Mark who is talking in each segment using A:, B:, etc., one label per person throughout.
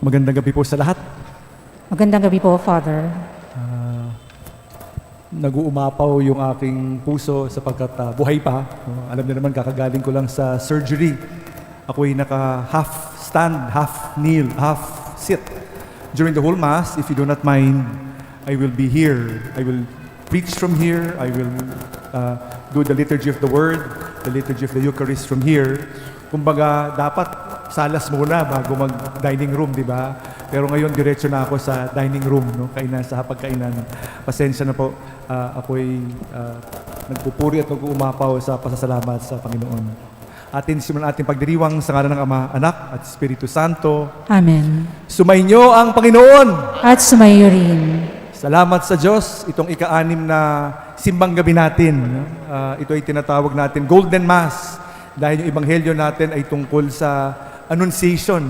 A: Magandang gabi po sa lahat.
B: Magandang gabi po, Father.
A: Nag-uumapaw yung aking puso sapagkat buhay pa. Alam niyo naman, kakagaling ko lang sa surgery. Ako'y naka-half stand, half kneel, half sit. During the whole Mass, if you do not mind, I will be here. I will preach from here. I will do the liturgy of the Word, the liturgy of the Eucharist from here. Kumbaga, dapat salas muna bago mag-dining room, di ba? Pero ngayon, diretso na ako sa dining room, no? Kainan, sa hapagkainan. Pasensya na po, ako'y nagpupuri at nag-uumapaw sa pasasalamat sa Panginoon. Atin simulan ating pagdiriwang sa ngalan ng Ama, Anak at Espiritu Santo.
B: Amen.
A: Sumainyo ang Panginoon!
B: At sumayo rin.
A: Salamat sa Diyos, itong ika-anim na simbang gabi natin. Ito ay tinatawag natin Golden Mass dahil yung ebanghelyo natin ay tungkol sa Annunciation,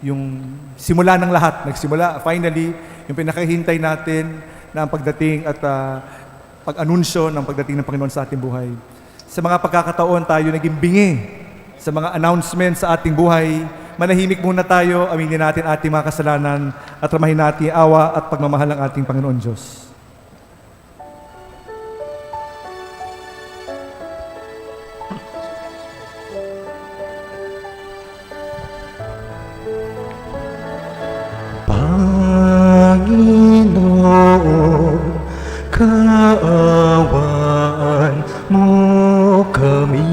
A: yung simula ng lahat. Nagsimula, finally, yung pinakahintay natin na ang pagdating at pag-anunsyo ng pagdating ng Panginoon sa ating buhay. Sa mga pagkakataon tayo naging bingi sa mga announcements sa ating buhay. Manahimik muna tayo, aminin natin ating mga kasalanan at ramahin natin awa at pagmamahal ng ating Panginoon Diyos.
C: Panginoon, kaawaan mo kami.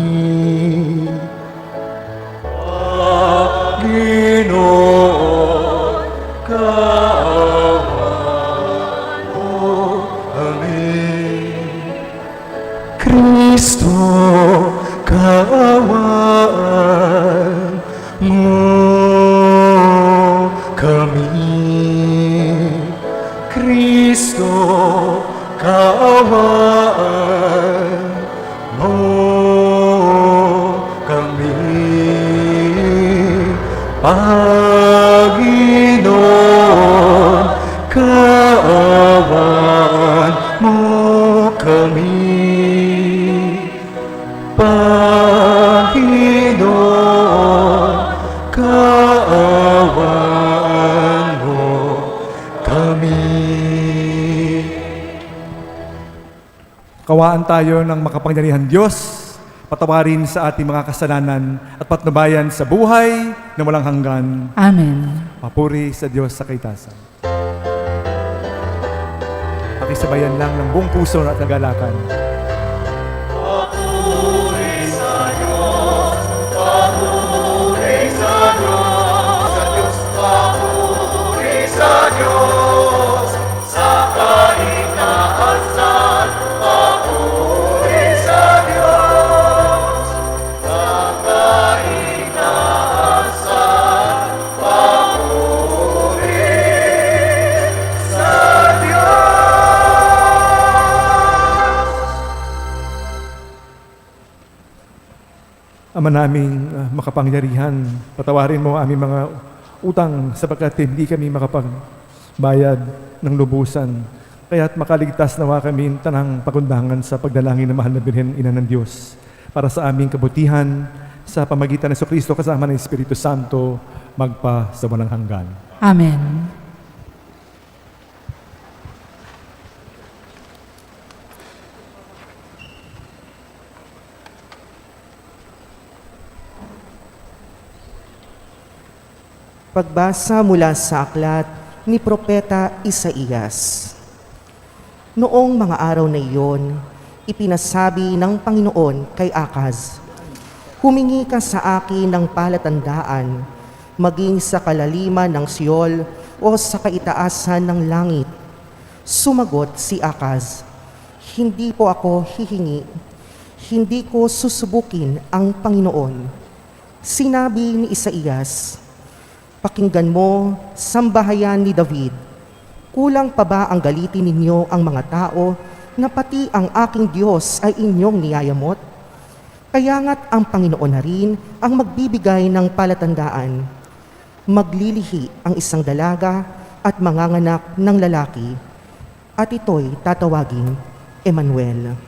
C: Panginoon, kaawaan mo kami. Kristo, kaawaan mo kami. Kristo, kaawaan mo kami. Panginoon, kaawaan mo kami. Panginoon, kaawaan mo kami.
A: Kawaan tayo ng makapangyarihan Diyos, patawarin sa ating mga kasalanan at patnubayan sa buhay na walang hanggan.
B: Amen.
A: Papuri sa Diyos sa kaitasan. Pakisabayan lang ng buong puso at nagalakan. Ama naming makapangyarihan, patawarin mo ang aming mga utang sapagkat hindi kami makapagbayad ng lubusan. Kaya't makaligtas nawa kami tanang pagundangan sa pagdalangin ng mahal na Birhen Ina ng Diyos para sa aming kabutihan sa pamagitan ng Kristo kasama ng Espiritu Santo magpa sa walang hanggan.
B: Amen.
D: Pagbasa mula sa aklat ni Propeta Isaías. Noong mga araw na iyon, ipinasabi ng Panginoon kay Akaz, "Humingi ka sa akin ng palatandaan, maging sa kalaliman ng Siol o sa kaitaasan ng langit." Sumagot si Akaz, "Hindi po ako hihingi, hindi ko susubukin ang Panginoon." Sinabi ni Isaías, "Pakinggan mo, sambahayan ni David. Kulang pa ba ang galitin ninyo ang mga tao na pati ang aking Diyos ay inyong niyayamot? Kaya nga't ang Panginoon na rin ang magbibigay ng palatandaan. Maglilihi ang isang dalaga at manganganak ng lalaki, at ito'y tatawaging Emmanuel."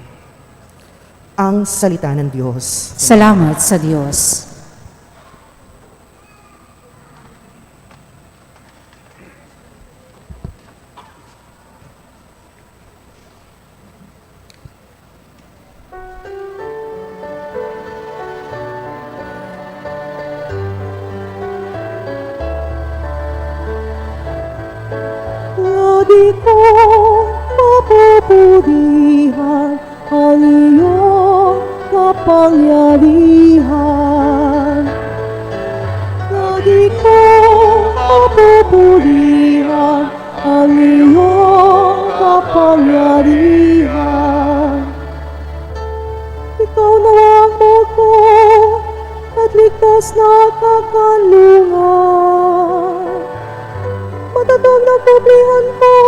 D: Ang salita ng Diyos.
B: Salamat sa Diyos.
E: mapupurihan ang iyong kapangyarihan. Lagi kong mapupurihan ang iyong kapangyarihan. Ikaw na ang ko at ligtas na kakanlungan. Matatag na kublihan ko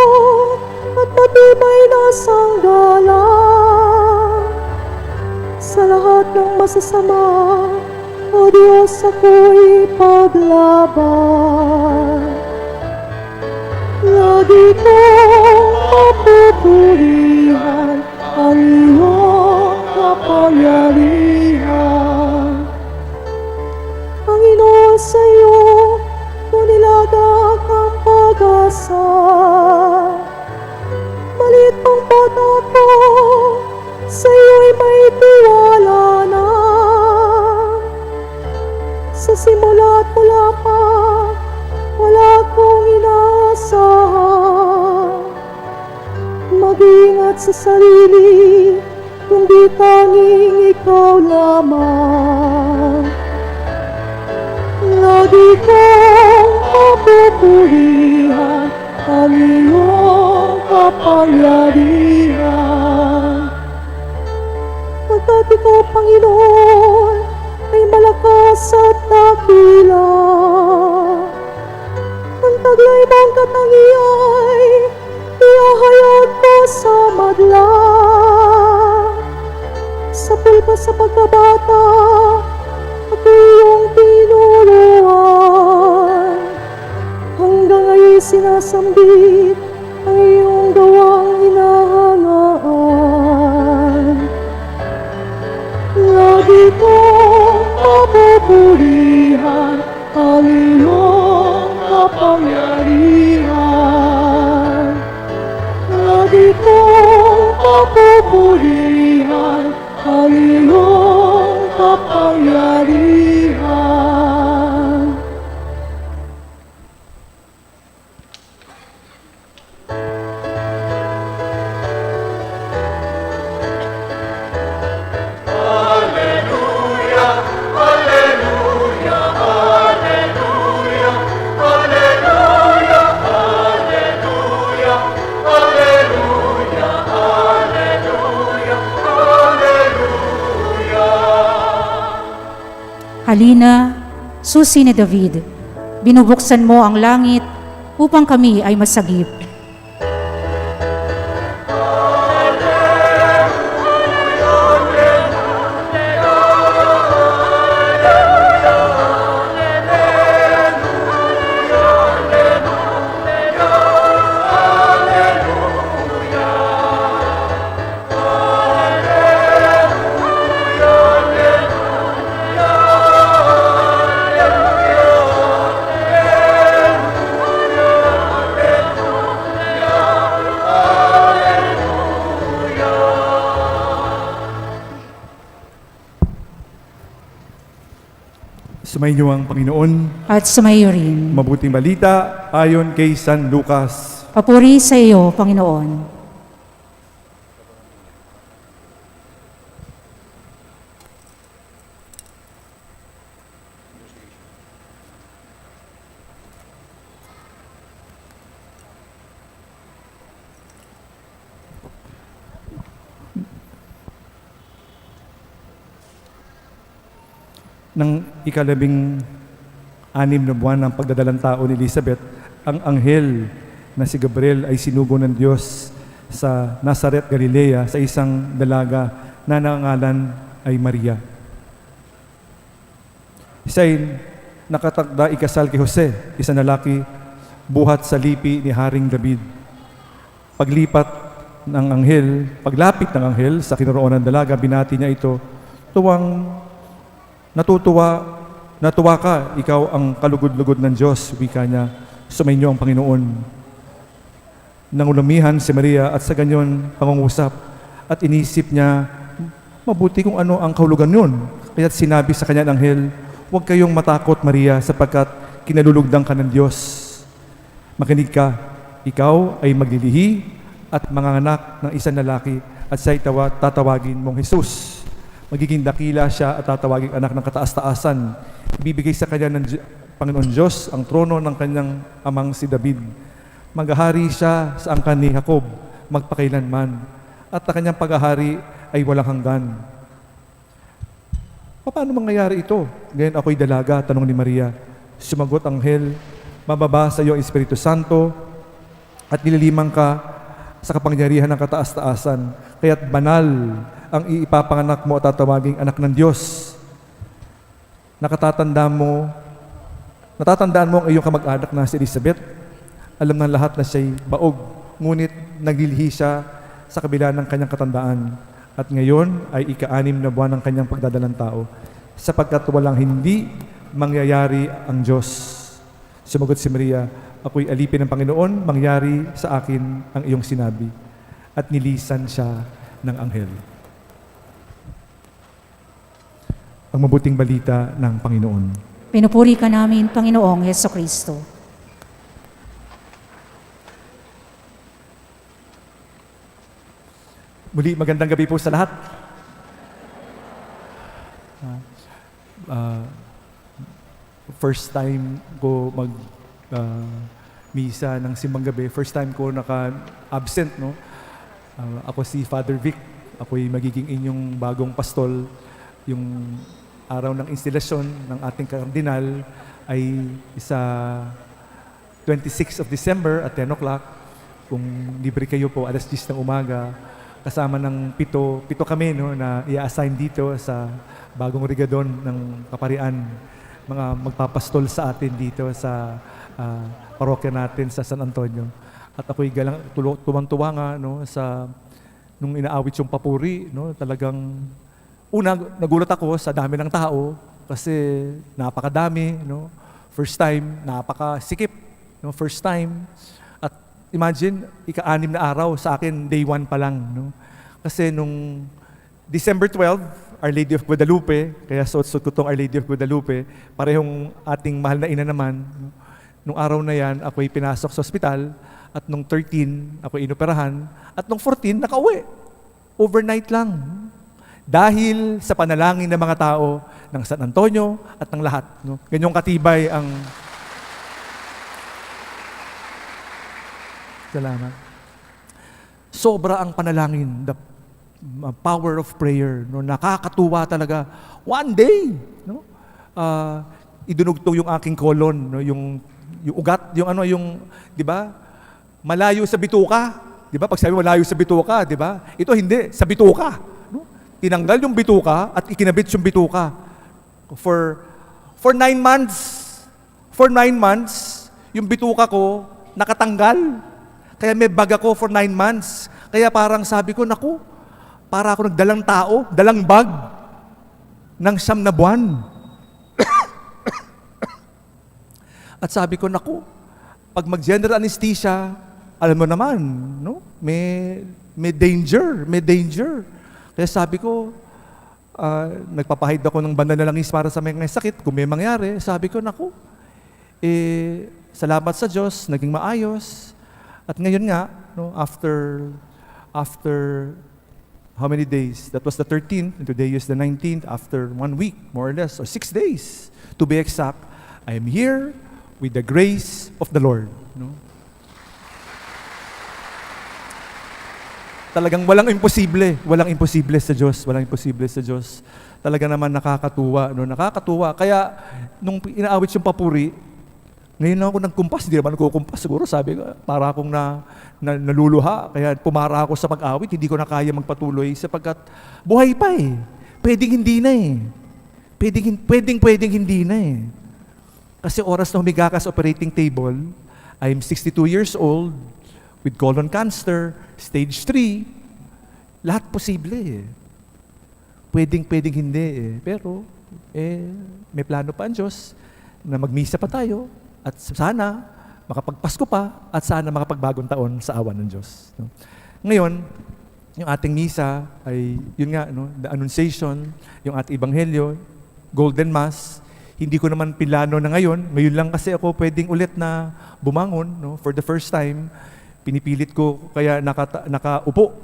E: at matibay na sanggalang. Sa lahat ng masasama, O Diyos, ako'y paglaban. Lagi kong mapupurihan ang iyong kapangyarihan. Panginoon, sa iyo ko nilagak ang pag-asa. Maliit pang bata ko, sa iyo'y may tiwala na. Sa simula at mula pa, wala kong inaasahan. Mag-iingat sa sarili, kundi tanging ikaw lamang. Lagi kong mapupurihan ang iyong kapangyarihan. Pagkat ikaw, Panginoon, ay malakas at dakila. Ang taglay mong katangian, ihahayag ko sa madla. Sa pulpa sa pagkabata, ako iyong tinuruan. Hanggang ngayon sinasambit ang iyong gawang hinahangaan. Lagi kong mapupurihan ang iyong kapangyarihan. Lagi kong mapupurihan ang iyong kapangyarihan.
B: Halina, Susi ni David, binubuksan mo ang langit upang kami ay masagip.
A: Sumainyo ang Panginoon.
B: At sumayo rin.
A: Mabuting balita ayon kay San Lucas.
B: Papuri sa iyo, Panginoon.
A: Nang ika-labing-anim na buwan ng pagdadalang tao ni Elizabeth, ang anghel na si Gabriel ay sinugo ng Diyos sa Nazaret, Galilea, sa isang dalaga na nangangalan ay Maria. Siya'y nakatagda ikasal kay Jose, isang lalaki buhat sa lipi ni Haring David. Paglapit ng anghel sa kinaroonan ng dalaga, binati niya ito, Natuwa ka, ikaw ang kalugod-lugod ng Diyos, wika niya, sumainyo ang Panginoon. Nangulumihan si Maria at sa ganyon pangungusap at inisip niya, mabuti kung ano ang kahulugan yun. Kaya't sinabi sa kanya ng anghel, huwag kayong matakot, Maria, sapagkat kinalulugdan ka ng Diyos. Makinig ka, ikaw ay maglilihi at manganganak ng isang lalaki at siya'y tatawagin mong Jesus. Magiging dakila siya at tatawaging anak ng kataas-taasan. Ibibigay sa kanya ng Panginoon Diyos ang trono ng kanyang amang si David. Maghahari siya sa angkan ni Jacob magpakailanman at ang kanyang paghahari ay walang hanggan. Paano mangyayari ito? Ngayon ako'y dalaga, tanong ni Maria. Sumagot anghel, mababa sa iyo ang Espiritu Santo at nililimang ka sa kapangyarihan ng kataas-taasan. Kaya't banal ang iipapanganak mo at tatawaging anak ng Diyos. Natatandaan mo ang iyong kamag-anak na si Elizabeth. Alam ng lahat na siya'y baog, ngunit naglilihi siya sa kabila ng kanyang katandaan. At ngayon ay ika-6 na buwan ng kanyang pagdadalang tao, sapagkat walang hindi mangyayari ang Diyos. Sumagot si Maria, ako'y alipin ng Panginoon, mangyari sa akin ang iyong sinabi. At nilisan siya ng anghel. Ang mabuting balita ng Panginoon.
B: Pinupuri ka namin, Panginoong Hesukristo.
A: Muli, magandang gabi po sa lahat. First time ko misa ng simbang gabi. First time ko naka-absent, no? Ako si Father Vic. Ako'y magiging inyong bagong pastol. Yung araw ng instalasyon ng ating kardinal ay sa 26 of December at 10 o'clock. Kung libre kayo po, alas 10 ng umaga, kasama ng pito kami, no, na i-assign dito sa bagong regadon ng kaparian. Mga magpapastol sa atin dito sa parokya natin sa San Antonio. At ako'y tuwang-tuwa nga, no, nung inaawit yung papuri, no, talagang una, nagulat ako sa dami ng tao kasi napakadami, no. First time, napakasikip, no, first time. At imagine, ika-6 na araw sa akin, day 1 pa lang, no. Kasi nung December 12, Our Lady of Guadalupe, kaya suot-suot ko tong Our Lady of Guadalupe, parehong ating mahal na ina naman. Nung araw na yan, ako'y pinasok sa ospital, at nung 13, ako'y inoperahan, at nung 14, nakauwi. Overnight lang. Dahil sa panalangin ng mga tao ng San Antonio at ng lahat. No? Ganyong katibay ang... Salamat. Sobra ang panalangin, the power of prayer. No? Nakakatuwa talaga. One day, no? Idunugtong yung aking colon, no? yung ugat, yung 'di ba? Malayo sa bituka, 'di ba? Pag sabi malayo sa bituka, 'di ba? Ito hindi, sa bituka, no? Tinanggal yung bituka at ikinabit yung bituka. For 9 months. For 9 months, yung bituka ko nakatanggal. Kaya may bag ako for 9 months. Kaya parang sabi ko, naku, para ako nagdalang tao, dalang bag ng 9 na buwan. At sabi ko, naku, pag mag-general anesthesia, alam mo naman, no? May danger. Kaya sabi ko, nagpapahid ako ng banda na langis para sa mga sakit. Kung may mangyari, sabi ko, naku, salamat sa Diyos, naging maayos. At ngayon nga, no, after how many days? That was the 13th, and today is the 19th. After 1 week, more or less, or 6 days, to be exact, I am here with the grace of the Lord. No? Talagang walang imposible sa Diyos, Talaga naman nakakatuwa, no? Nakakatuwa. Kaya nung inaawit yung papuri, ngayon lang ako nagkumpas, hindi naman nagkukumpas. Siguro sabi ko, para akong naluluha. Kaya pumara ako sa pag-awit, hindi ko na kaya magpatuloy sapagkat buhay pa eh. Pwedeng hindi na eh. Pwedeng hindi na eh. Kasi oras na humiga ka sa operating table, I'm 62 years old, with colon cancer, stage 3, lahat posible eh. Pwedeng hindi eh. Pero, may plano pa ang Diyos na magmisa pa tayo at sana makapagpasko pa at sana makapagbagong taon sa awan ng Diyos. No? Ngayon, yung ating misa ay, yun nga, no, the Annunciation, yung ating Ebanghelyo, Golden Mass. Hindi ko naman pilano na ngayon lang kasi ako pwedeng ulit na bumangon, no, for the first time. Pinipilit ko kaya nakaupo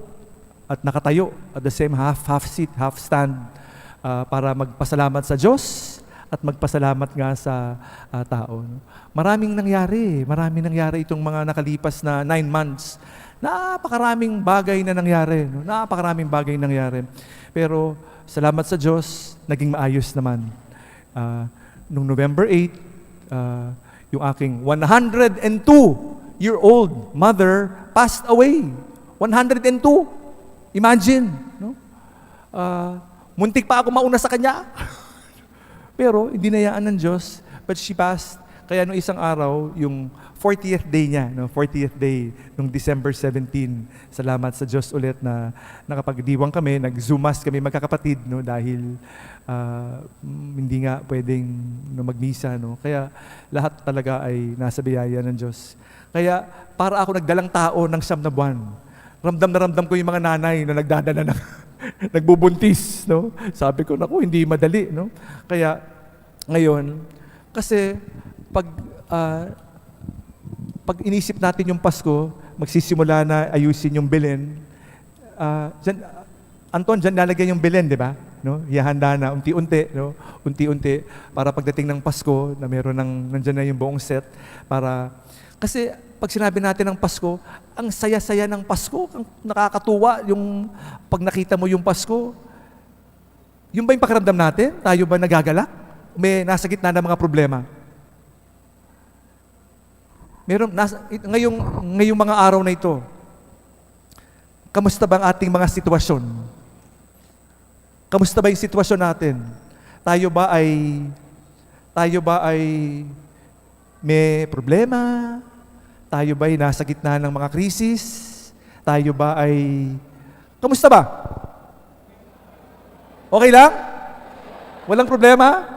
A: at nakatayo at the same half seat, half stand para magpasalamat sa Diyos at magpasalamat nga sa tao. No? Maraming nangyari itong mga nakalipas na 9 months. Napakaraming bagay na nangyari. No? Napakaraming bagay nangyari. Pero salamat sa Diyos, naging maayos naman. Noong November 8, yung aking 102-year-old mother passed away. 102. Imagine. No? Muntik pa ako mauna sa kanya. Pero dinayaan ng Diyos, but she passed. Kaya nung isang araw, yung 40th day niya, no? 40th day, nung December 17, salamat sa Diyos ulit na nakapagdiwang kami, nag-zoomas kami magkakapatid, no? Dahil hindi nga pwedeng magmisa. No? Kaya lahat talaga ay nasa biyaya ng Diyos. Kaya para ako nagdalang tao ng 9 na buwan. Ramdam na ramdam ko yung mga nanay na nagdadala ng nagbubuntis, no? Sabi ko, naku, hindi madali, no? Kaya ngayon, kasi pag inisip natin yung Pasko, magsisimula na ayusin yung Belen. Anton, dyan lalagay yung Belen, di ba? No? Ihahanda na unti-unti, no? Unti-unti para pagdating ng Pasko na meron nandiyan na yung buong set para kasi pag sinabi natin ng Pasko, ang saya-saya ng Pasko, ang nakakatuwa yung pag nakita mo yung Pasko. Yung ba yung pakiramdam natin? Tayo ba nagagalak? May nasa gitna ng mga problema? Ngayong mga araw na ito, kamusta ba ang ating mga sitwasyon? Kamusta ba yung sitwasyon natin? Tayo ba ay may problema? Tayo ba ay nasa gitna ng mga krisis? Tayo ba ay... Kamusta ba? Okay lang? Walang problema?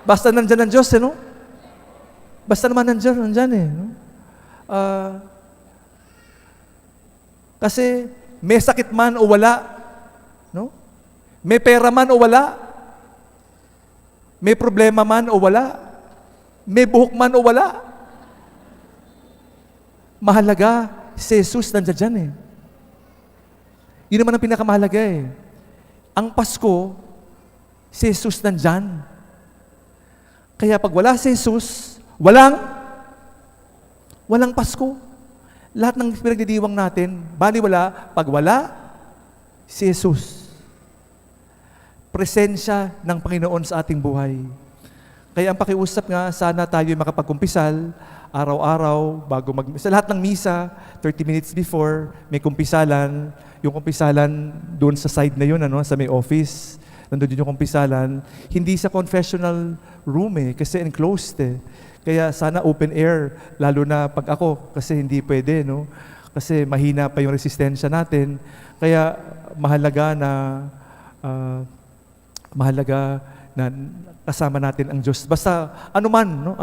A: Basta nandyan ang Diyos, no? Basta naman nandyan eh. No? Kasi may sakit man o wala, no? May pera man o wala, may problema man o wala, may buhok man o wala, mahalaga, si Jesus nandiyan dyan eh. Yun naman ang pinakamahalaga eh. Ang Pasko, si Jesus nandyan. Kaya pag wala si Jesus, walang Pasko. Lahat ng pinagdidiwang natin, baliwala, pag wala si Jesus. Presensya ng Panginoon sa ating buhay. Kaya ang pakiusap nga, sana tayo makapagkumpisal, araw-araw, sa lahat ng misa, 30 minutes before, may kumpisalan. Yung kumpisalan doon sa side na yun, sa may office. Nandun yung kumpisalan. Hindi sa confessional room kasi enclosed Kaya sana open air, lalo na pag ako, kasi hindi pwede, no? Kasi mahina pa yung resistensya natin. Kaya mahalaga na kasama natin ang Diyos. Basta anuman, no?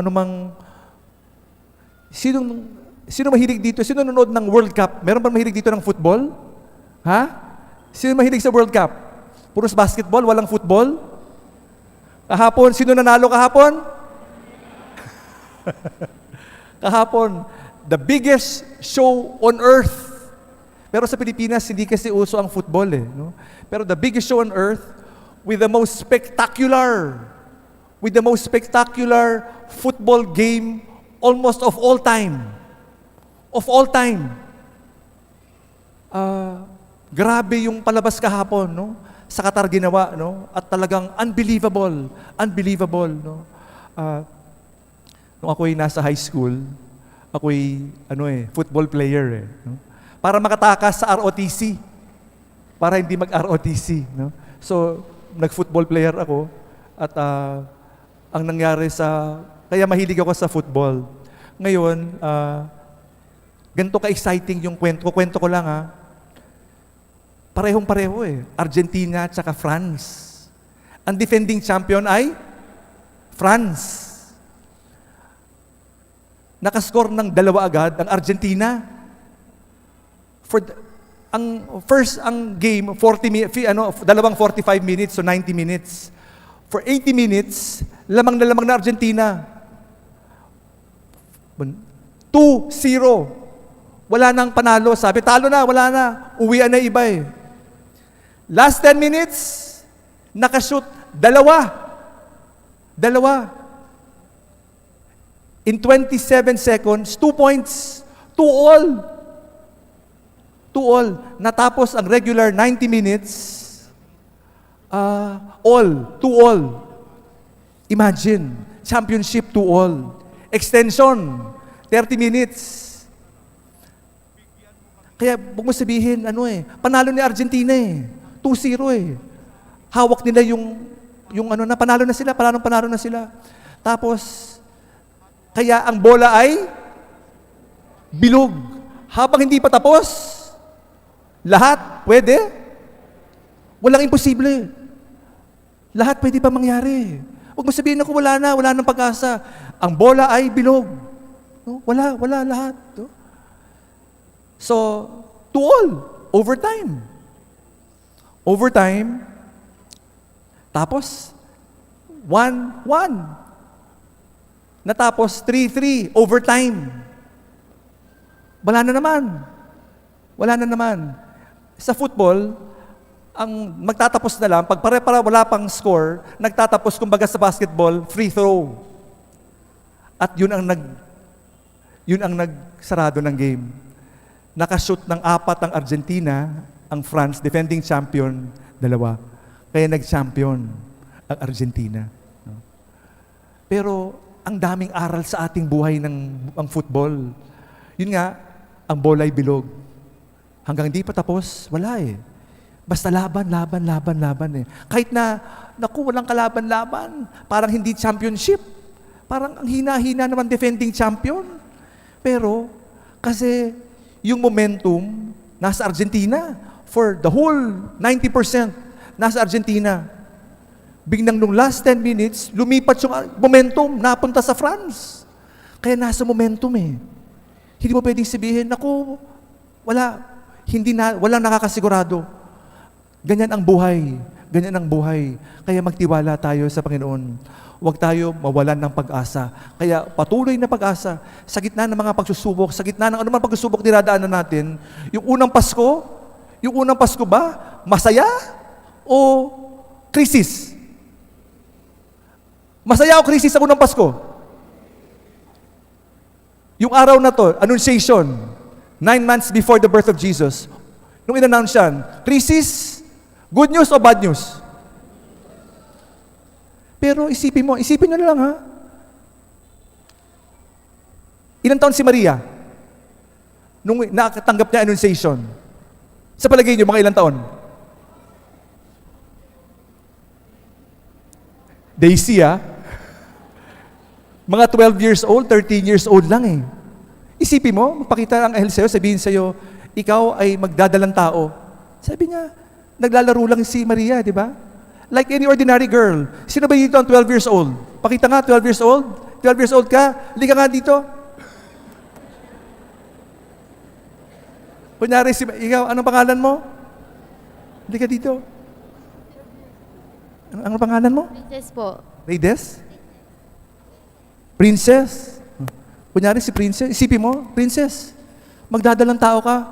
A: Sino mahilig dito? Sino nanonood ng World Cup? Meron ba mahilig dito ng football? Ha? Sino mahilig sa World Cup? Puros basketball, walang football? Kahapon, sino nanalo kahapon? Kahapon, the biggest show on earth. Pero sa Pilipinas, hindi kasi uso ang football no? Pero the biggest show on earth with the most spectacular football game almost of all time. Of all time. Grabe yung palabas kahapon, no? Sa Qatar ginawa, no? At talagang unbelievable, no? Nung ako'y nasa high school, ako'y football player no? Para makatakas sa ROTC. Para hindi mag-ROTC, no? So, nag-football player ako at ang nangyari kaya mahilig ako sa football. Ngayon, ganito ka-exciting yung kwento. Kwento ko lang Parehong-pareho Argentina at saka France. Ang defending champion ay France. Nakascore ng 2 agad ang Argentina. Ang game 45 minutes so 90 minutes. For 80 minutes, lamang na Argentina. 2-0. Wala nang panalo. Sabi, talo na, wala na. Uwian na iba eh. Last 10 minutes, nakashoot, dalawa. In 27 seconds, 2 points, 2-all. 2-all. Natapos ang regular 90 minutes, all, 2-all. Imagine, championship 2-all. Extension, 30 minutes. Kaya huwag mo sabihin, panalo ni Argentina 2-0 Hawak nila yung panalo na sila, panalo na sila. Tapos, kaya ang bola ay bilog. Habang hindi pa tapos, lahat pwede. Walang imposible. Lahat pwede pa mangyari. Huwag mo sabihin ako wala nang pag-asa. Ang bola ay bilog. No? Wala lahat. No? So, 2-all, overtime. Tapos, 1-1. Natapos, 3-3, overtime. Wala na naman. Sa football, ang magtatapos na lang, pag pare-para wala pang score, nagtatapos kumbaga sa basketball, free throw. At yun ang nagsarado ng game. Nakashoot ng 4 ang Argentina, ang France, defending champion, 2. Kaya nag-champion ang Argentina. No? Pero ang daming aral sa ating buhay ang football. Yun nga, ang bola ay bilog. Hanggang hindi pa tapos, wala Basta laban Kahit na, walang kalaban-laban. Parang hindi championship. Parang ang hina-hina naman defending champion. Pero, kasi yung momentum nasa Argentina. For the whole 90%, nasa Argentina. Biglang nung last 10 minutes, lumipat yung momentum, napunta sa France. Kaya nasa momentum Hindi mo pwedeng sabihin, walang nakakasigurado. Ganyan ang buhay. Kaya magtiwala tayo sa Panginoon. Huwag tayo mawalan ng pag-asa. Kaya patuloy na pag-asa. Sa gitna ng mga pagsusubok, sa gitna ng anumang pagsusubok dinadaanan natin, yung unang Pasko ba, masaya o krisis? Masaya o krisis sa unang Pasko? Yung araw na to, Annunciation, 9 months before the birth of Jesus. Nung in-announce yan, krisis, good news o bad news? Pero isipin nyo na lang Ilang taon si Maria? Nung nakatanggap niya Annunciation. Sa palagay nyo, mga ilang taon? Daisy Mga 12 years old, 13 years old lang Isipin mo, magpakita ang anghel sa'yo, sabihin sa'yo, ikaw ay magdadalang tao. Sabi niya, naglalaro lang si Maria, di ba? Like any ordinary girl. Sino ba dito ang 12 years old? Pakita nga, 12 years old. 12 years old ka, halika nga dito. Kunyari, ikaw, anong pangalan mo? Halika dito. Anong pangalan mo?
F: Princess po.
A: Reyes? Princess? Kunyari si Princess, isipin mo, Princess, magdadalang tao ka.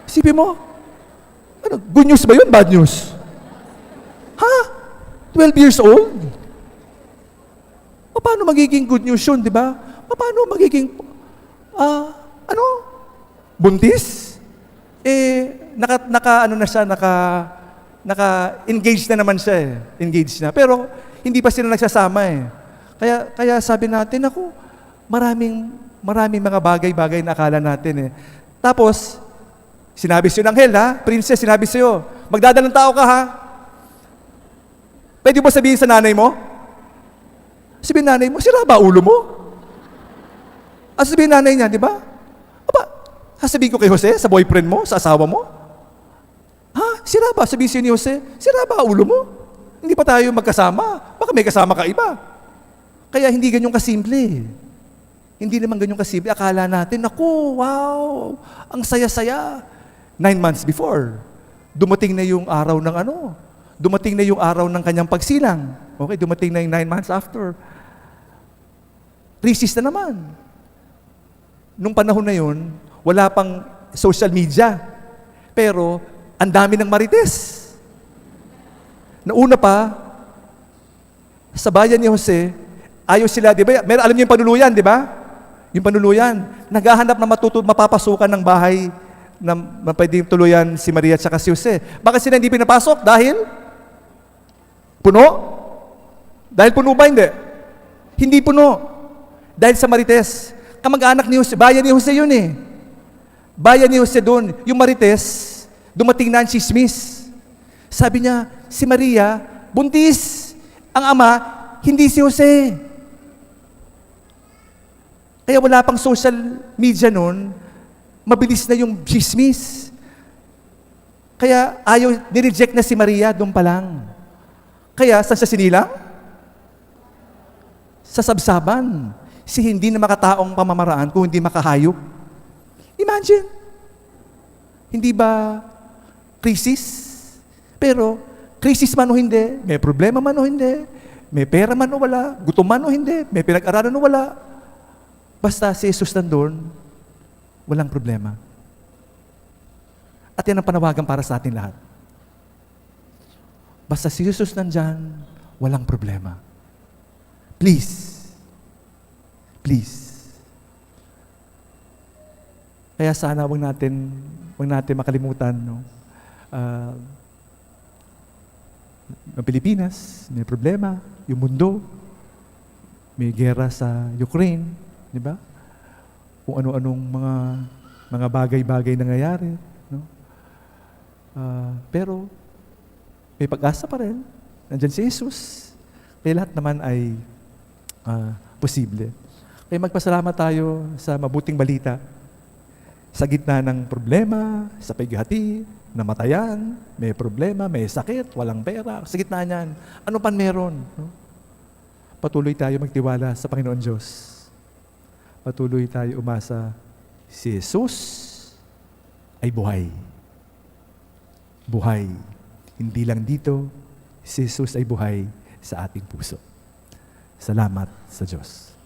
A: Isipin mo, good news ba yun? Bad news? 12 years old? Paano magiging good news yun, di ba? Paano magiging, buntis? Naka-engage na naman siya Engaged na. Pero, hindi pa sila nagsasama Kaya sabi natin, maraming mga bagay-bagay na akala natin Tapos, sinabi sa'yo ng anghel Princess, sinabi sa'yo, magdadalang tao ka Pwede mo sabihin sa nanay mo? Sabihin nanay mo, sira ba ulo mo? At sabihin nanay niya, di ba? Sasabihin ko kay Jose, sa boyfriend mo, sa asawa mo? Sira ba? Sabihin siya ni Jose, sira ba ulo mo? Hindi pa tayo magkasama. Baka may kasama ka iba. Kaya hindi ganyan kasimple. Hindi naman ganyan kasimple. Akala natin, wow, ang saya-saya. 9 months before, dumating na yung araw ng dumating na yung araw ng kanyang pagsilang. Okay, dumating na yung 9 months after. Crisis na naman. nung panahon na yun, wala pang social media. Pero, ang dami ng marites. Nauna pa, sa bayan ni Jose, ayaw sila, di ba? Alam niyo yung panuluyan, di ba? Yung panuluyan. Naghahanap na mapapasukan ng bahay na pwedeng tuluyan si Maria at saka si Jose. Bakit sila hindi pinapasok? Dahil? Puno? Dahil puno ba? Hindi. Hindi puno. Dahil sa marites. Kamag-anak ni Jose, bayan ni Jose yun eh. Bayan ni Jose doon. Yung marites, dumating na ang chismis. Sabi niya, si Maria, buntis. Ang ama, hindi si Jose. Kaya wala pang social media noon, mabilis na yung chismis. Kaya nireject na si Maria doon pa lang. Kaya, saan siya sinilang? Sa sabsaban. Si hindi na makataong pamamaraan kung hindi makahayop. Imagine. Hindi ba krisis? Pero, krisis man o hindi, may problema man o hindi, may pera man o wala, gutom man o hindi, may pinag-aralan o wala, basta si Jesus nandun, walang problema. At yan ang panawagan para sa atin lahat. Basta si Jesus nandyan, walang problema. Please. Please. Kaya sana wag natin makalimutan, no? Ang Pilipinas, may problema, yung mundo, may gera sa Ukraine, di ba? Kung ano-anong mga bagay-bagay nangyayari, no? Pero may pag-asa pa rin. Nandiyan si Jesus. Kaya lahat naman ay posible. Kaya magpasalamat tayo sa mabuting balita. Sa gitna ng problema, sa paghati, namatayan, may problema, may sakit, walang pera. Sa gitna niyan, ano pan meron? No? Patuloy tayo magtiwala sa Panginoon Diyos. Patuloy tayo umasa. Si Jesus ay buhay. Buhay. Hindi lang dito, si Jesus ay buhay sa ating puso. Salamat sa Diyos.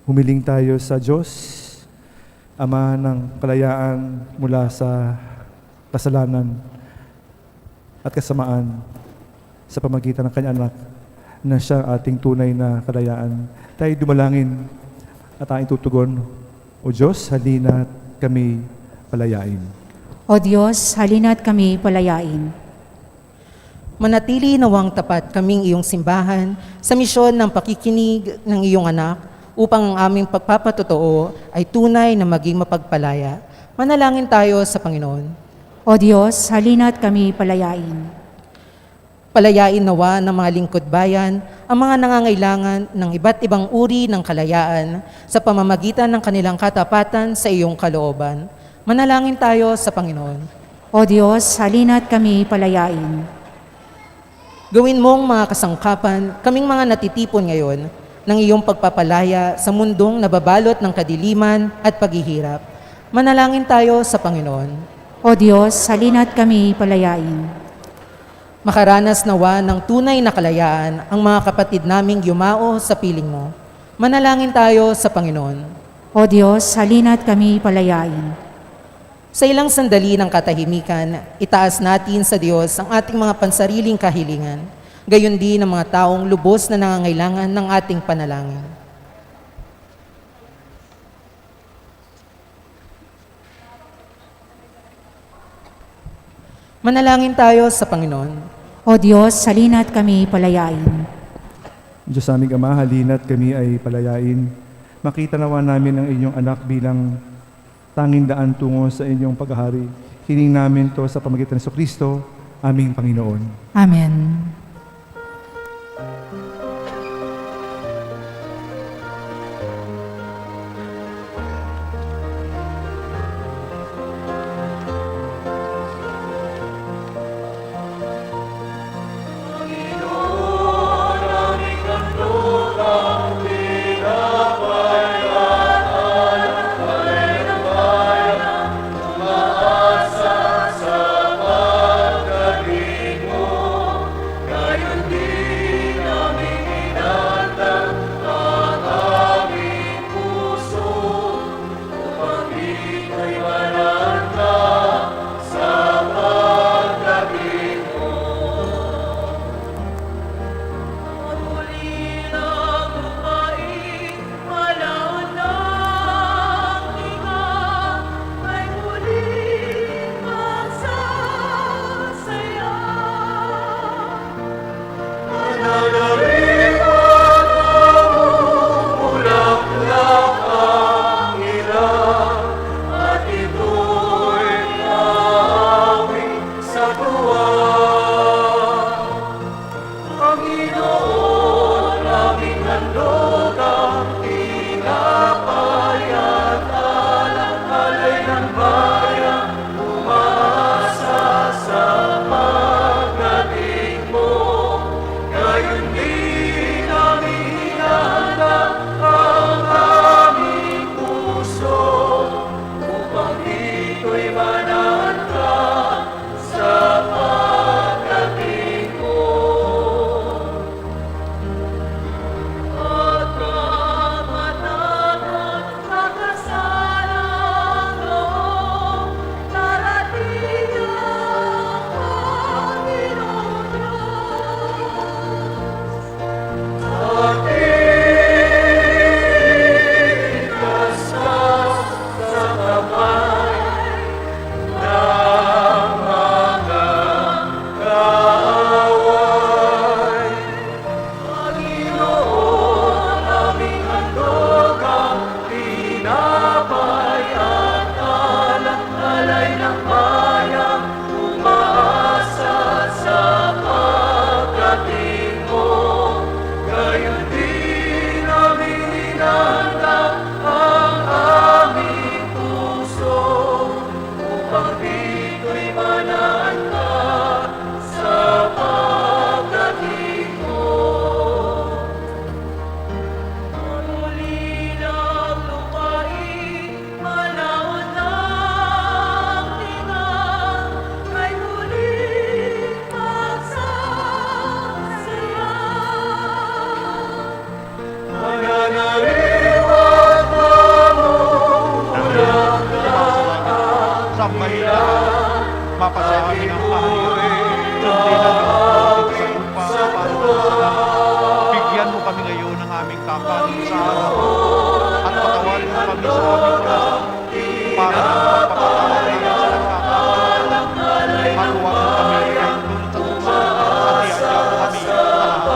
A: Humiling tayo sa Diyos, Ama ng kalayaan mula sa kasalanan at kasamaan sa pamagitan ng Kanyang anak na siya ating tunay na kalayaan. Tayo dumalangin at ating tutugon, O Diyos, halina at kami palayain.
B: O Diyos, halina't kami palayain.
F: Manatili nawang tapat kaming iyong simbahan sa misyon ng pakikinig ng iyong anak upang ang aming pagpapatotoo ay tunay na maging mapagpalaya. Manalangin tayo sa Panginoon.
B: O Diyos, halina't kami palayain.
F: Palayain nawa ng mga lingkod bayan ang mga nangangailangan ng iba't ibang uri ng kalayaan sa pamamagitan ng kanilang katapatan sa iyong kalooban. Manalangin tayo sa Panginoon.
B: O Diyos, halina't kami palayain.
F: Gawin mong mga kasangkapan, kaming mga natitipon ngayon, ng iyong pagpapalaya sa mundong nababalot ng kadiliman at paghihirap. Manalangin tayo sa Panginoon.
B: O Diyos, halina't kami palayain.
F: Makaranas nawa ng tunay na kalayaan ang mga kapatid naming yumao sa piling mo. Manalangin tayo sa Panginoon.
B: O Diyos, halina't kami palayain.
F: Sa ilang sandali ng katahimikan, itaas natin sa Diyos ang ating mga pansariling kahilingan, gayon din ang mga taong lubos na nangangailangan ng ating panalangin. Manalangin tayo sa Panginoon.
B: O Diyos, halina't kami palayain.
A: Diyos aming Ama, halina't kami ay palayain. Makita nawa namin ang inyong anak bilang tanging daan tungo sa inyong paghahari. Hiling namin to sa pamamagitan ng Kristo, aming Panginoon.
B: Amen.
G: Mapasamin ang kaharian, sundin ang iyong sa lupa sa panunan. Bigyan mo kami ngayon ng aming kakanin sa araw, at patawarin mo kami sa aming kalasal, para ng pagpapatawad namin sa nagkakasala. At huwag mo kami ilulunod sa tukso, at iadya mo kami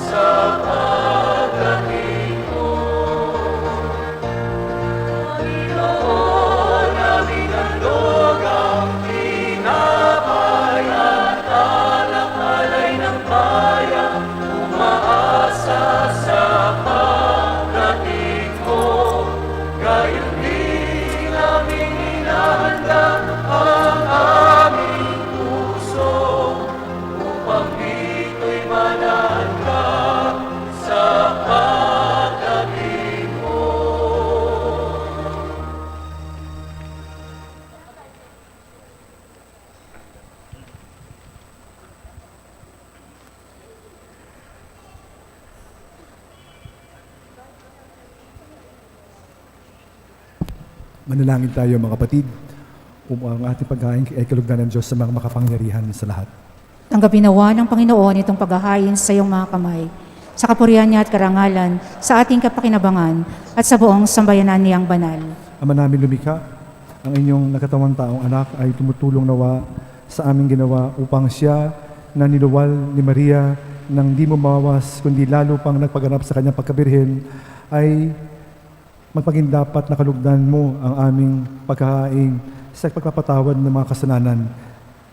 G: sa lahat.
A: Manalangin tayo mga kapatid, ang ating paghain ay kalugdan ng Diyos sa mga makapangyarihan sa lahat.
B: Tanggapin nawa ng Panginoon itong paghahain sa iyong mga kamay, sa kapurihan niya at karangalan, sa ating kapakinabangan, at sa buong sambayanan niyang banal.
A: Ama namin lumikha, ang inyong nakatawang taong anak ay tumutulong nawa sa aming ginawa upang siya na niluwal ni Maria nang di mo mawawas kundi lalo pang nagpaganap sa kanyang pagkabirhen ay magpaging dapat nakalugdan mo ang aming paghahain sa pagpapatawad ng mga kasalanan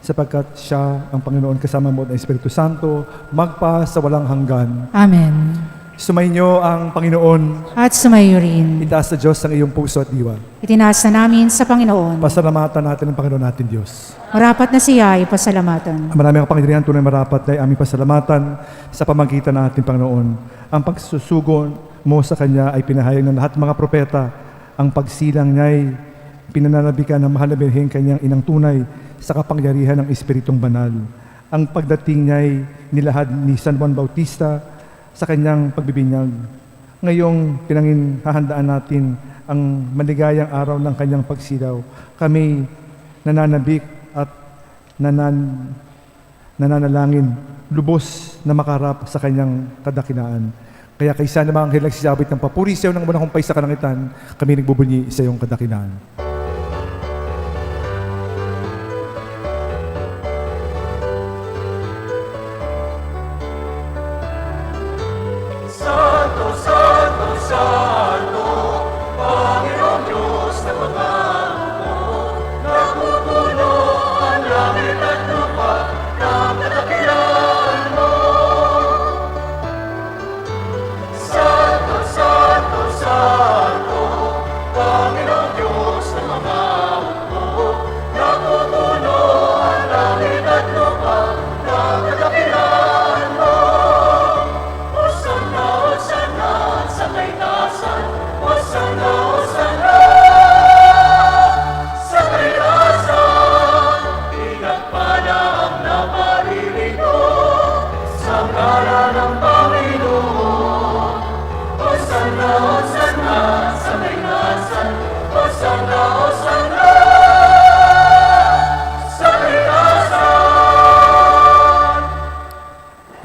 A: sapagkat siya ang Panginoon kasama mo at ang Espiritu Santo magpa sa walang hanggan.
B: Amen.
A: Sumainyo ang Panginoon.
B: At sumayo rin.
A: Itaas sa Diyos ang iyong puso at diwa.
B: Itinaas na namin sa Panginoon.
A: Pasalamatan natin ang Panginoon natin Diyos.
B: Marapat na siya ay pasalamatan.
A: Ang maraming kapangyarihan tunay marapat ay aming pasalamatan sa pamagitan ng ating Panginoon. Ang pagsusugo mo sa Kanya ay pinahayag ng lahat mga propeta. Ang pagsilang niya ay pinananabikan ng mahal na Birheng Kanyang inang tunay sa kapangyarihan ng Espiritong Banal. Ang pagdating niya ay nilahad ni San Juan Bautista sa kanyang pagbibinyag. Ngayong pinanghahandaan natin ang maligayang araw ng kanyang pagsilaw. Kami nananabik at nananalangin, lubos na makarap sa kanyang kadakilaan. Kaya kaysa na mga anghel nagsisabit ng papuri sa iyo ng unang humpay sa kalangitan, kami nagbubunyi sa iyong kadakilaan.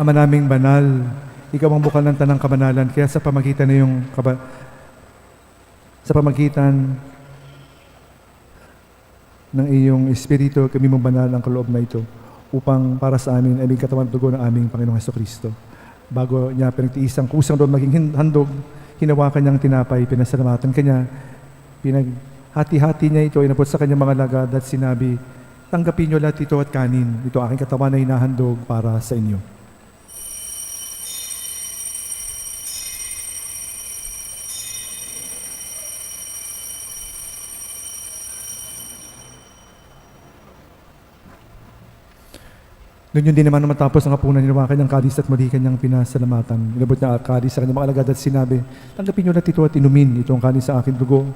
A: Ama naming banal, ikaw ang bukal ng tanang kabanalan, kaya sa pamagitan ng iyong Espiritu, kami mong banal ang kaloob na ito upang para sa amin ay may katawan at dugo ng aming Panginoong Hesukristo. Bago niya pinagtiis ang kusang doon maging handog, hinawakan niyang tinapay, pinasalamatan kanya, pinaghati-hati niya ito, inabot sa kanyang mga lagad at sinabi, tanggapin niyo lahat ito at kanin, ito aking katawan na hinahandog para sa inyo. Noon yun din naman matapos ang hapunan, hinawakan niyang kadis at muli kanyang pinasalamatan. Inabot niya ang kadis sa kanyang mga alagad at sinabi, tanggapin niyo lahat ito at inumin, ito ang kadis sa aking dugo.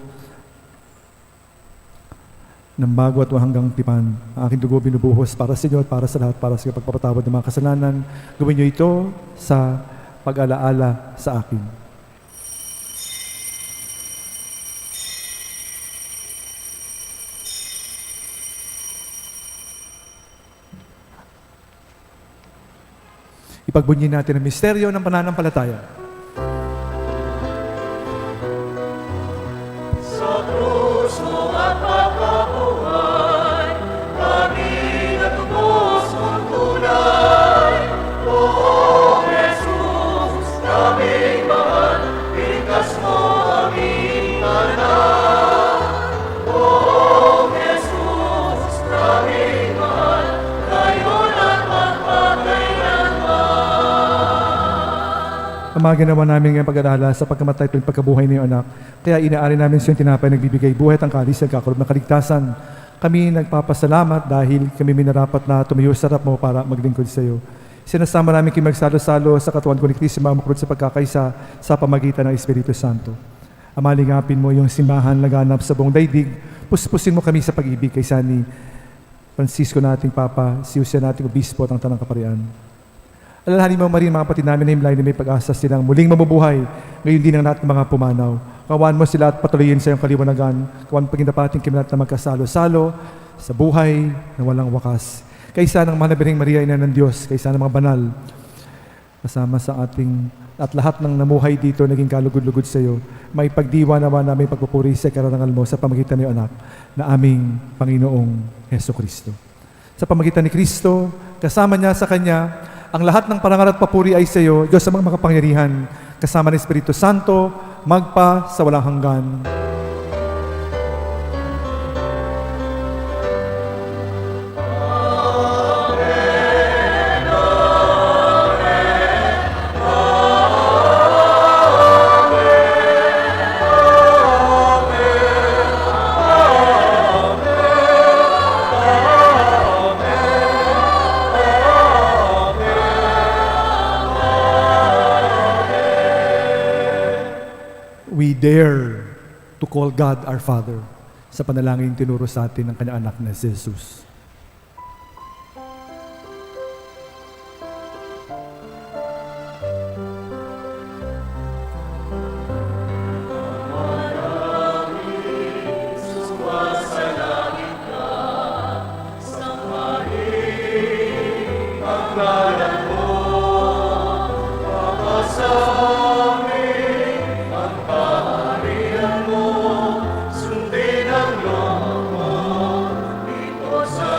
A: Ng bago at hanggang tipan, ang aking dugo binubuhos para sa inyo at para sa lahat, para sa pagpapatawad ng mga kasalanan. Gawin niyo ito sa pag-alaala sa akin. Ipagbunyi natin ang misteryo ng pananampalataya.
C: Sa krus mo at pagkabuhay, kami natubos mong tunay. O Jesus, kaming mahal, iligtas mo aming anak. O Jesus, kaming mahal, ngayon at magpakailanman.
A: Ang mga ginawa namin ngayong pag-alala sa pagkamatay at pagkabuhay ng iyong anak, kaya inaari namin sa iyong tinapay nagbibigay buhay at ang kalis at kakaloob ng kaligtasan. Kami nagpapasalamat dahil kami minarapat na tumayo sa harap mo para maglingkod sa iyo. Sinasama namin kayo magsalo-salo sa katawan ko ni Kristo, mamukrod sa pagkakaisa sa pamagitan ng Espiritu Santo. Amalingapin mo yung simbahan laganap sa buong daigdig, puspusin mo kami sa pag-ibig kaysa ni Francisco nating Papa, si Jose nating Obispo at ang Tanang Kaparian. Alalahanin mo marin mga kapatid namin na himlay na may pag-asa silang muling mabubuhay, ngayon din ang lahat ng mga pumanaw. Kawan mo sila at patuloyin sa iyong kaliwanagan. Kawan pagkindapating kami lahat na magkasalo-salo sa buhay na walang wakas. Kaysa ng mahal na Birheng Maria, ina ng Diyos, kaysa ng mga banal, kasama sa ating at lahat ng namuhay dito naging kalugod-lugod sa iyo, may pagdiwa naman namin pagpupuri sa karangal mo sa pamagitan ng anak na aming Panginoong Hesukristo. Sa pamagitan ni Kristo, kasama niya sa Kanya, ang lahat ng parangal at papuri ay sa iyo, Diyos sa mga makapangyarihan, kasama ng Espiritu Santo, magpa sa walang hanggan. dare to call God our Father sa panalangin tinuro sa atin ng kanyang anak na si Jesus.
C: Sundin ang loob mo dito sa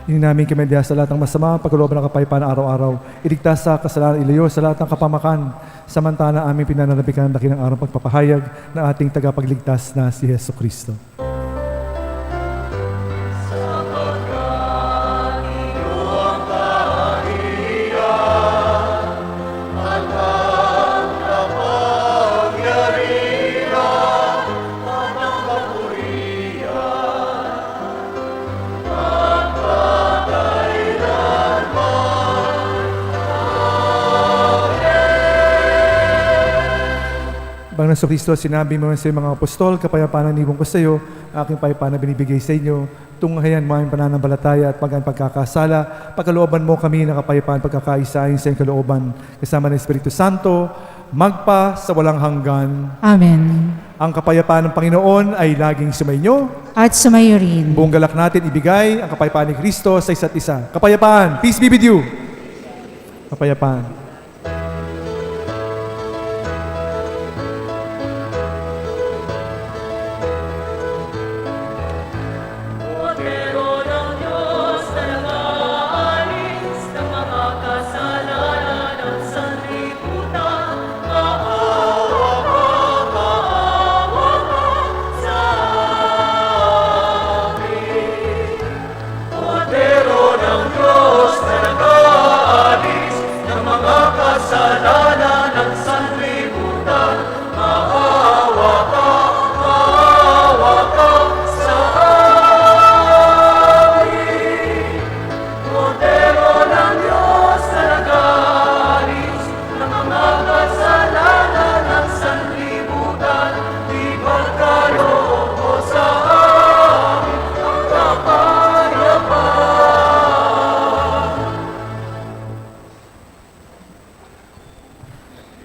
A: Hindi namin kimedya sa lahat ng masama, pagkalooban ng kapayapaan araw-araw. Iligtas sa kasalanan, ilayo sa lahat ng kapamakan. Samantala aming pinananabikan ng dakilang araw pagpapahayag ng ating tagapagligtas na si Hesus Kristo. Bang Hesus Kristo, sinabi mo sa mga apostol, kapayapaan ang ibon ko sa iyo, aking payapaan na binibigay sa inyo, tunghayan mo ang pananampalataya at pagkakasala, pagkalooban mo kami ng kapayapaan, pagkakaisahin sa iyong kalooban, kasama ng Espiritu Santo, magpa sa walang hanggan.
B: Amen.
A: Ang kapayapaan ng Panginoon ay laging sumainyo.
B: At sumayo rin.
A: Buong galak natin ibigay ang kapayapaan ni Kristo sa isa't isa. Kapayapaan, peace be with you. Kapayapaan.
C: Kordero ng Diyos na nag-aalis ng mga kasalanan ng sanlibutan, maawa ka sa amin. Kordero ng Diyos na nag-aalis ng mga kasalanan ng sanlibutan, maawa ka sa amin. Kordero ng Diyos na nag-aalis ng mga kasalanan ng sanlibutan, ipagkaloob mo sa amin ang kapayapaan.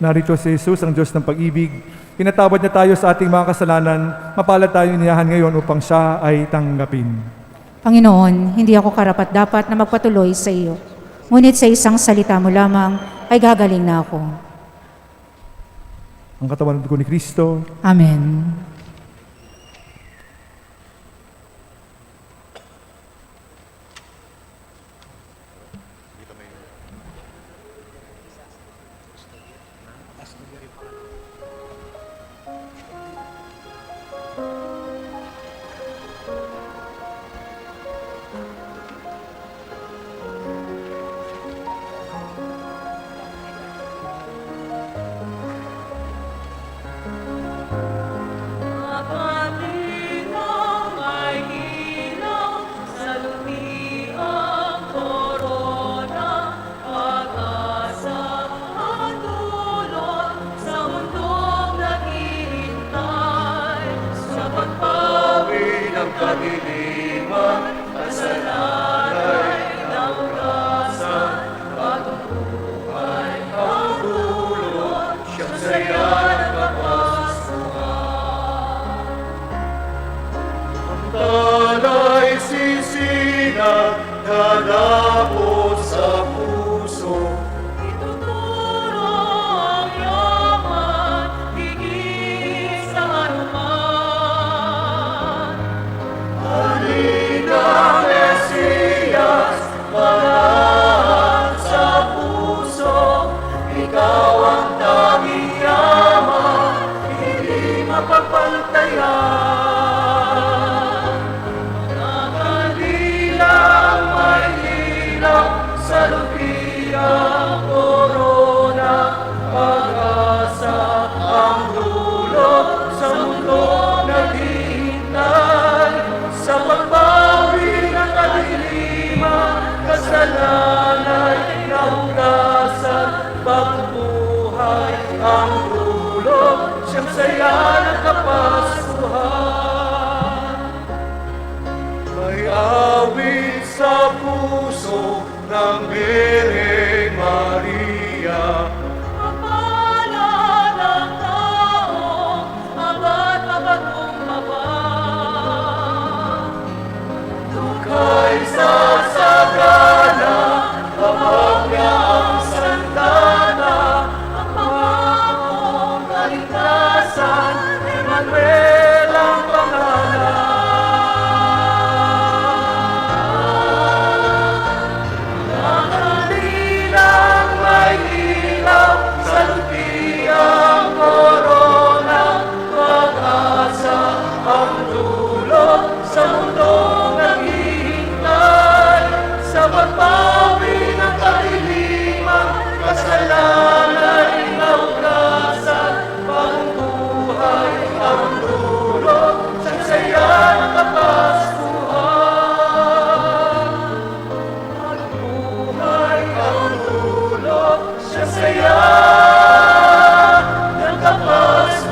A: Narito si Jesus, ang Diyos ng pag-ibig. Pinatawad niya tayo sa ating mga kasalanan. Mapalad tayo iniyahan ngayon upang siya ay tanggapin.
B: Panginoon, hindi ako karapat-dapat na magpatuloy sa iyo. Ngunit sa isang salita mo lamang ay gagaling na ako.
A: Ang katawan at dugo ni Kristo,
B: Amen.
C: Makalinang may ilaw sa lumiang korona, pag-asa at dulot sa mundong naghihintay. Sa pagpawi ng kadiliman, kasalanay ng ugasan, bagong buhay ang dulot, siyang saya ng kapaskuhan. ikaw ang tanging yaman, hindi mapagpantayan. Mga kandilang may ilaw sa lupiyang korona, pag-asa ang dulot sa mundo naghihintay, sa pagbawi ng kadiliman, kasalanay nahugasan, pagbuhay ang dulot, siyang saya ng kapaskuhan. May awit sa puso ng Birheng Maria,
H: Mapalad ang taong abad mapagkumbaba.
C: kay sasagana, kapag niya ang sandata, ang pangakong kaligtasan, Emmanuel ang pangalan. Nakalilang may ilaw sa lupiyang korona, pag-asa ang dulot sa mundong naghihintay, sa pagbawi ng kadiliman, kasalanay nahugasan, pagbuhay ang dulot sa saya ng kapaskuhan. Pagbuhay ang dulot sa saya ng kapaskuhan.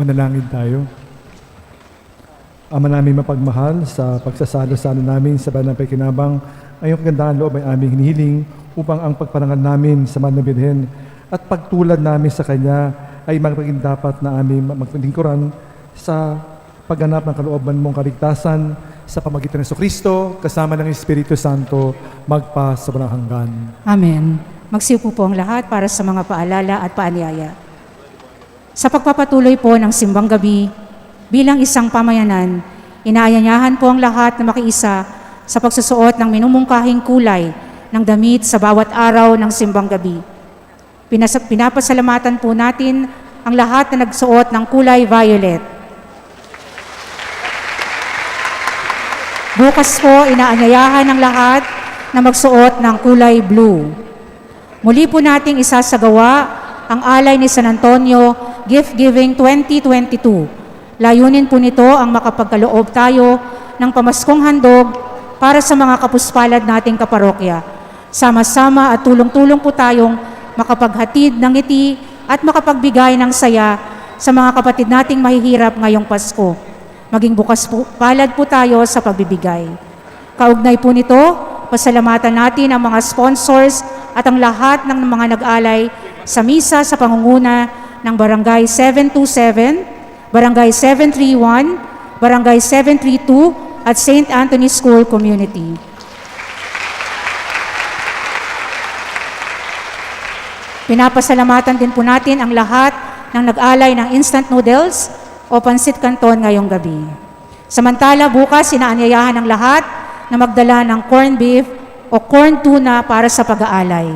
A: Manalangin tayo. Ama namin mapagmahal, sa pagsasalo-salo namin sa banal na pakikinabang, ay iyong kagandahan loob ay aming hinihiling upang ang pagparangal namin sa manabidhin at pagtulad namin sa Kanya ay maging dapat na aming magpalingkuran sa pagganap ng kalooban mong kaligtasan sa pamagitan ng Kristo kasama ng Espiritu Santo magpa sa walang hanggan.
B: Amen. Magsiupo po ang lahat para sa mga paalala at paanyaya. Sa pagpapatuloy po ng simbang gabi, bilang isang pamayanan, inaanyayahan po ang lahat na makiisa sa pagsusuot ng minumungkahing kulay ng damit sa bawat araw ng simbang gabi. Pinapasalamatan po natin ang lahat na nagsuot ng kulay violet. Bukas po, inaanyayahan ng lahat na magsuot ng kulay blue. Muli po nating isasagawa ang alay ni San Antonio Gift Giving 2022. Layunin po nito ang makapagkaloob tayo ng pamaskong handog para sa mga kapuspalad nating kaparokya. Sama-sama at tulong-tulong po tayong makapaghatid ng ngiti at makapagbigay ng saya sa mga kapatid nating mahihirap ngayong Pasko. Maging bukas po, palad po tayo sa pagbibigay. Kaugnay po nito, pasalamatan natin ang mga sponsors at ang lahat ng mga nag-alay sa misa sa pangunguna ng Barangay 727, Barangay 731, Barangay 732 at St. Anthony School Community. Pinapasalamatan din po natin ang lahat ng nag-alay ng instant noodles o pansit canton ngayong gabi. Samantala, bukas inaanyayahan ng lahat na magdala ng corned beef o corn tuna para sa pag-aalay.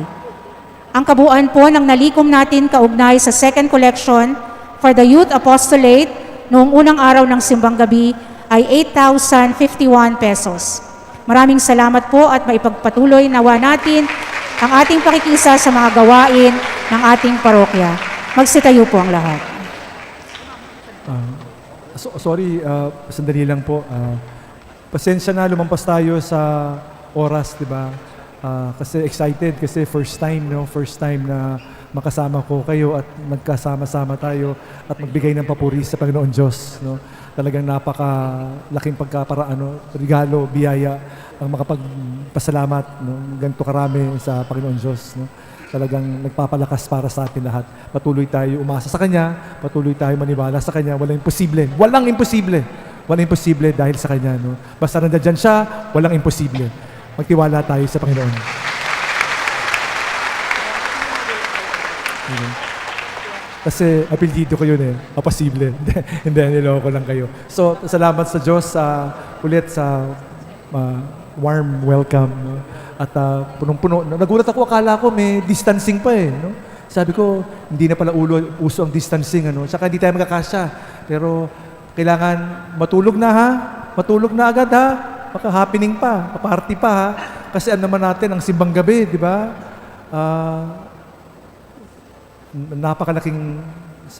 B: Ang kabuuan po ng nalikom natin kaugnay sa second collection for the Youth Apostolate noong unang araw ng simbang gabi ay 8,051 pesos. Maraming salamat po at maipagpatuloy nawa natin ang ating pakikisa sa mga gawain ng ating parokya. Magsitayo po ang lahat.
A: Sorry, sandali lang po. Pasensya na, lumampas tayo sa oras, di ba? Kasi excited, kasi first time na makasama ko kayo at magkasama-sama tayo at magbigay ng papuri sa Panginoon Diyos. No? Talagang napakalaking regalo, biyaya ang makapagpasalamat, no? Ganito karami sa Panginoon Diyos. No? Talagang nagpapalakas para sa atin lahat. Patuloy tayo umasa sa Kanya, patuloy tayo maniwala sa Kanya. Walang imposible. Walang imposible. Walang imposible dahil sa Kanya. No? Basta nandiyan siya, walang imposible. Magtiwala tayo sa Panginoon. Kasi apelyido ko yun Apasible. Hindi, niloko lang kayo. So, salamat sa Diyos ulit sa warm welcome. No? At punong-puno. Nagulat ako, akala ko may distancing pa no? Sabi ko, hindi na pala uso ang distancing. Saka hindi tayo magkakasya. Pero kailangan matulog na Matulog na agad Maka-happening pa, pa-party pa Kasi naman natin ang simbang gabi, di ba? Napakalaking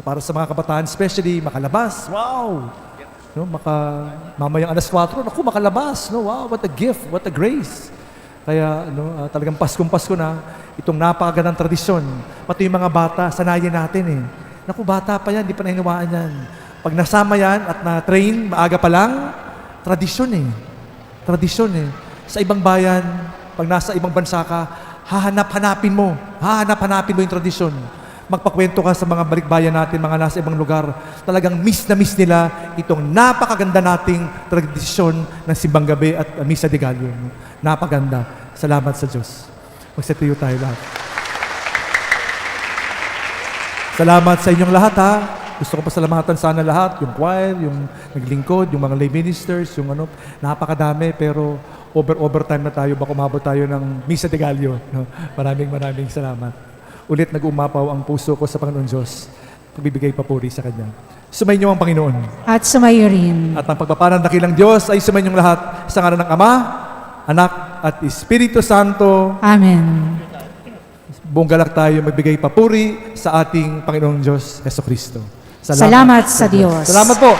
A: para sa mga kabataan, especially makalabas. Wow! No, mamayang alas 4, naku, makalabas. No, wow, what a gift, what a grace. Kaya talagang Paskong-Pasko na itong napakagandang tradisyon. Pati yung mga bata, sanayin natin Naku, bata pa yan, di pa nahinawaan yan. Pag nasama yan at na-train, maaga pa lang, tradisyon Tradisyon Sa ibang bayan, pag nasa ibang bansa ka, hahanap-hanapin mo yung tradisyon. Magpakwento ka sa mga balikbayan natin, mga nasa ibang lugar. Talagang miss na miss nila itong napakaganda nating tradisyon ng simbang gabi at Misa de Gallo. Napaganda. Salamat sa Diyos. Magsituyo tayo lahat. Salamat sa inyong lahat Gusto ko pasalamatan sana lahat, yung choir, yung naglingkod, yung mga lay ministers, yung napakadami, pero overtime na tayo, baka umabot tayo ng Misa de Gallo. No? Maraming salamat. Ulit nag-umapaw ang puso ko sa Panginoon Diyos. Pagbibigay papuri sa Kanya. Sumayin niyo ang Panginoon.
B: At sumayo rin.
A: At ang pagpapalang dakilang Diyos ay sumayin niyong lahat sa ngalan ng Ama, Anak, at Espiritu Santo.
B: Amen.
A: Buong galak tayo magbigay papuri sa ating Panginoong Diyos, Jesucristo.
B: Salamat sa Diyos.
A: Salamat po.